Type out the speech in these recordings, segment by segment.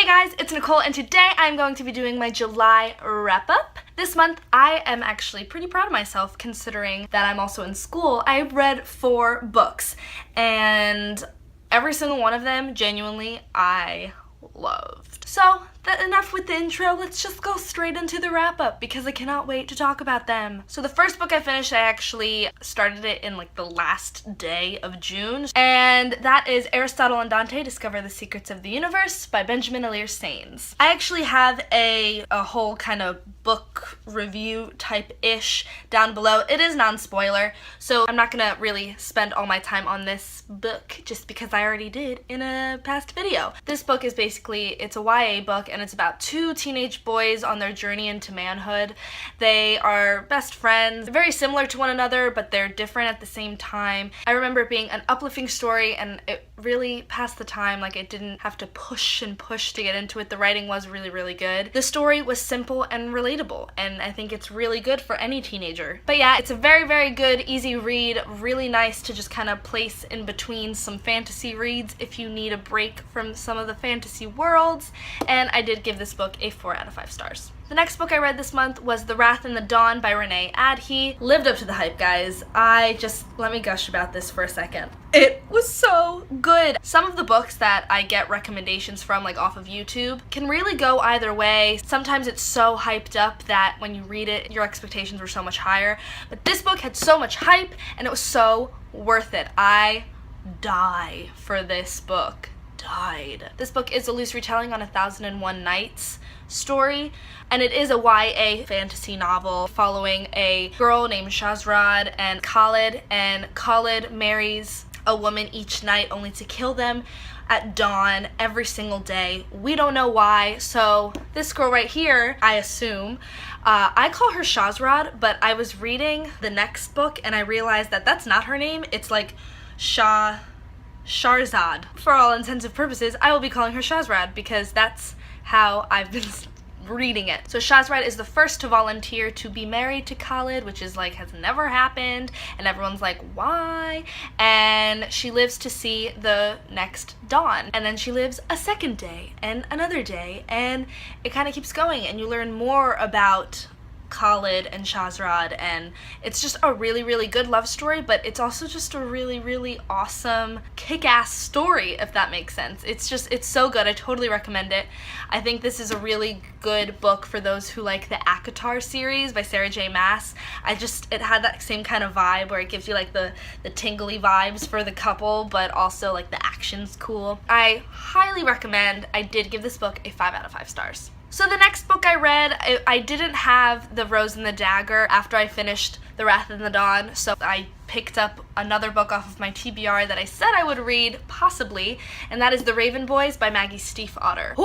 Hey guys, it's Nicole and today I'm going to be doing my July wrap-up. This month I am actually pretty proud of myself considering that I'm also in school. I read 4 books and every single one of them genuinely I loved. So enough with the intro, let's just go straight into the wrap-up because I cannot wait to talk about them. So the first book I finished, I actually started it in like the last day of June, and that is Aristotle and Dante Discover the Secrets of the Universe by Benjamin Alire-Sainz. I actually have a whole kind of book review type-ish down below. It is non-spoiler, so I'm not gonna really spend all my time on this book just because I already did in a past video. This book is basically, it's a YA book and it's about 2 teenage boys on their journey into manhood. They are best friends, very similar to one another, but they're different at the same time. I remember it being an uplifting story and it really passed the time, like it didn't have to push and push to get into it. The writing was really, really good. The story was simple and relatable, and I think it's really good for any teenager. But yeah, it's a very, very good, easy read, really nice to just kind of place in between some fantasy reads if you need a break from some of the fantasy worlds, and I did give this book a 4 out of 5 stars. The next book I read this month was The Wrath and the Dawn by Renee Adhee. Lived up to the hype, guys. Let me gush about this for a second. It was so good. Some of the books that I get recommendations from, like off of YouTube, can really go either way. Sometimes it's so hyped up that when you read it, your expectations were so much higher. But this book had so much hype and it was so worth it. I die for this book. This book is a loose retelling on 1001 Nights story, and it is a YA fantasy novel following a girl named Shahrazad and Khalid marries a woman each night only to kill them at dawn every single day. We don't know why, so this girl right here, I assume, I call her Shahrazad, but I was reading the next book and I realized that that's not her name. It's like Shahrazad. For all intents and purposes, I will be calling her Shahrazad because that's how I've been reading it. So Shahrazad is the first to volunteer to be married to Khalid, which is like has never happened, and everyone's like, why? And she lives to see the next dawn, and then she lives a second day and another day, and it kind of keeps going, and you learn more about Khalid and Shahrazad, and it's just a really, really good love story, but it's also just a really, really awesome kick-ass story, if that makes sense. It's so good. I totally recommend it. I think this is a really good book for those who like the ACOTAR series by Sarah J. Maas. It had that same kind of vibe where it gives you like the tingly vibes for the couple, but also like the action's cool. I highly recommend. I did give this book a 5 out of 5 stars. So the next book I read, I didn't have The Rose and the Dagger after I finished The Wrath and the Dawn, so I picked up another book off of my TBR that I said I would read, possibly, and that is The Raven Boys by Maggie Stiefvater.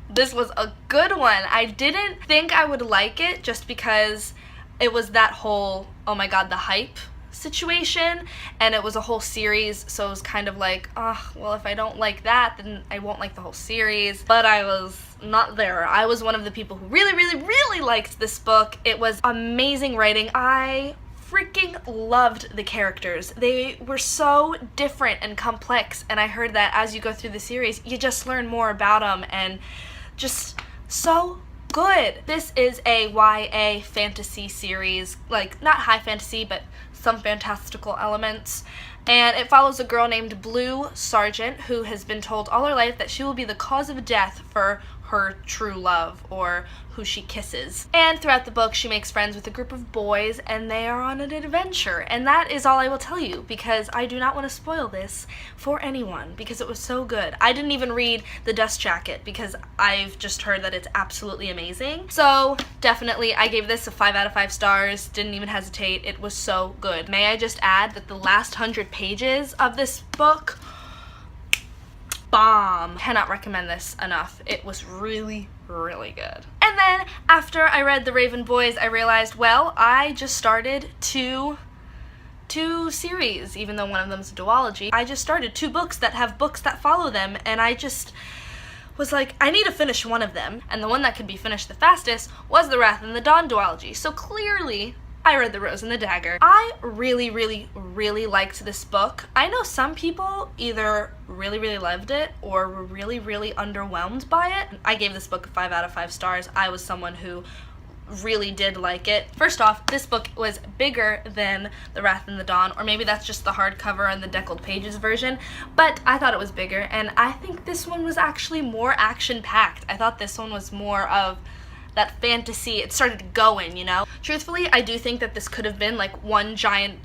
This was a good one. I didn't think I would like it just because it was that whole, oh my god, the hype situation, and it was a whole series, so it was kind of like, well, if I don't like that, then I won't like the whole series. But I was not there. I was one of the people who really, really, really liked this book. It was amazing writing. I freaking loved the characters. They were so different and complex, and I heard that as you go through the series, you just learn more about them, and just so good. This is a YA fantasy series, like not high fantasy, but some fantastical elements, and it follows a girl named Blue Sargent who has been told all her life that she will be the cause of death for her true love, or who she kisses. And throughout the book, she makes friends with a group of boys, and they are on an adventure. And that is all I will tell you, because I do not want to spoil this for anyone, because it was so good. I didn't even read The Dust Jacket, because I've just heard that it's absolutely amazing. So, definitely, I gave this a 5 out of 5 stars, didn't even hesitate. It was so good. May I just add that the last 100 pages of this book, bomb. Cannot recommend this enough. It was really, really good. And then after I read The Raven Boys, I realized, well, I just started two series, even though one of them is a duology. I just started 2 books that have books that follow them, and I just was like, I need to finish one of them, and the one that could be finished the fastest was The Wrath and the Dawn duology. So clearly, I read The Rose and the Dagger. I really, really, really liked this book. I know some people either really, really loved it or were really, really underwhelmed by it. I gave this book a 5 out of 5 stars. I was someone who really did like it. First off, this book was bigger than The Wrath and the Dawn, or maybe that's just the hardcover and the deckled pages version, but I thought it was bigger, and I think this one was actually more action-packed. I thought this one was more of that fantasy. It started going, you know? Truthfully, I do think that this could have been like one giant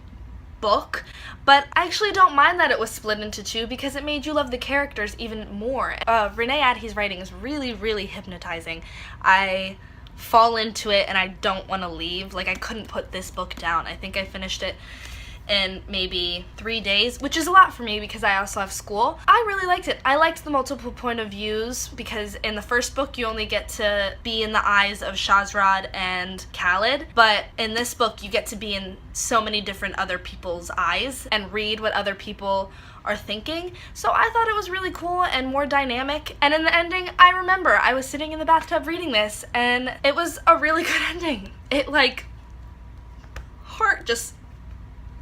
book, but I actually don't mind that it was split into two because it made you love the characters even more. Renee Adhy's writing is really, really hypnotizing. I fall into it and I don't want to leave. Like, I couldn't put this book down. I think I finished it in maybe 3 days, which is a lot for me because I also have school. I really liked it. I liked the multiple point of views because in the first book you only get to be in the eyes of Shahrazad and Khaled, but in this book you get to be in so many different other people's eyes and read what other people are thinking. So I thought it was really cool and more dynamic, and in the ending, I remember I was sitting in the bathtub reading this and it was a really good ending. It like, heart just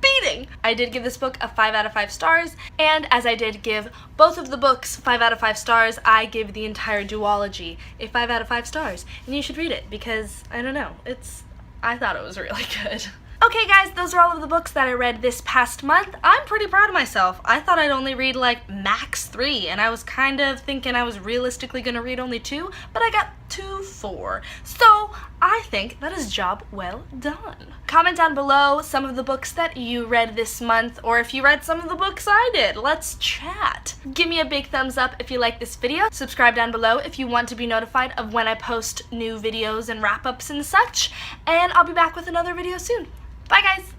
beating. I did give this book a 5 out of 5 stars, and as I did give both of the books 5 out of 5 stars, I give the entire duology a 5 out of 5 stars, and you should read it because, I don't know, I thought it was really good. Okay guys, those are all of the books that I read this past month. I'm pretty proud of myself. I thought I'd only read like max 3, and I was kind of thinking I was realistically gonna read only 2, but I got 4. So I think that is job well done. Comment down below some of the books that you read this month, or if you read some of the books I did. Let's chat. Give me a big thumbs up if you like this video. Subscribe down below if you want to be notified of when I post new videos and wrap-ups and such. And I'll be back with another video soon. Bye guys!